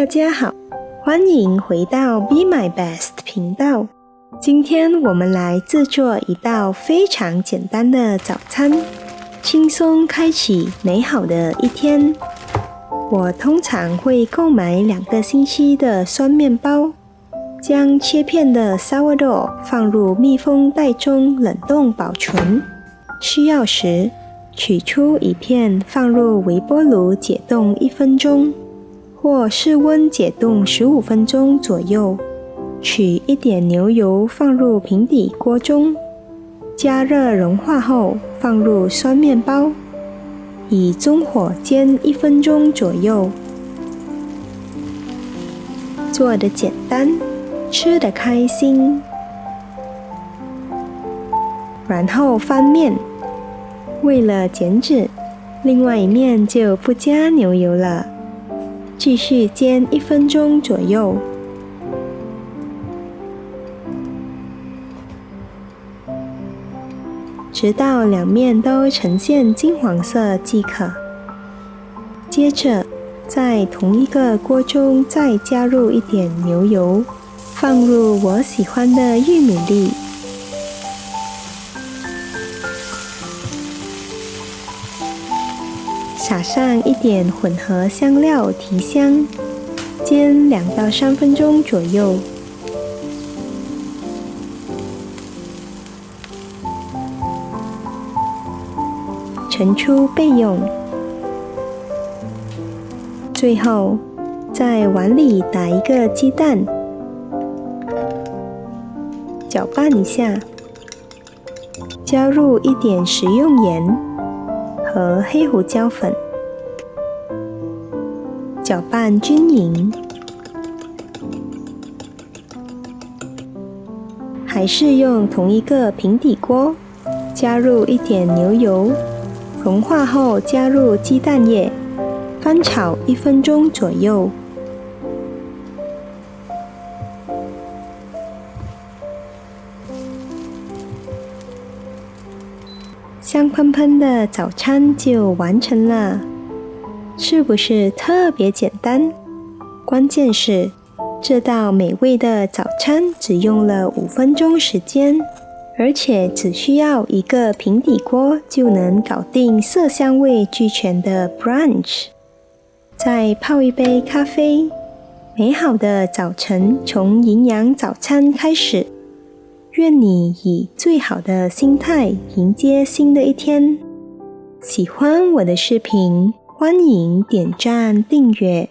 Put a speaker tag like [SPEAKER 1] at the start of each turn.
[SPEAKER 1] 大家好，欢迎回到 Be My Best 频道。今天我们来制作一道非常简单的早餐，轻松开启美好的一天。我通常会购买2个星期的酸面包，将切片的 sourdough 放入密封袋中冷冻保存。需要时，取出一片放入微波炉解冻1分钟，或室温解冻15分钟左右。取一点牛油放入平底锅中，加热融化后放入酸面包，以中火煎1分钟左右。做得简单，吃得开心。然后翻面，为了减脂，另外一面就不加牛油了。继续煎1分钟左右。直到2面都呈现金黄色即可。接着，在同一个锅中再加入一点牛油，放入我喜欢的玉米粒，撒上一点混合香料提香，煎2到3分钟左右。盛出备用。最后，在碗里打一个鸡蛋，搅拌一下，加入一点食用盐和黑胡椒粉，搅拌均匀。还是用同一个平底锅，加入一点牛油，融化后加入鸡蛋液，翻炒1分钟左右。香喷喷的早餐就完成了，是不是特别简单？关键是这道美味的早餐只用了5分钟时间，而且只需要一个平底锅就能搞定色香味俱全的 brunch。 再泡一杯咖啡，美好的早晨从营养早餐开始。愿你以最好的心态迎接新的一天。喜欢我的视频，欢迎点赞订阅。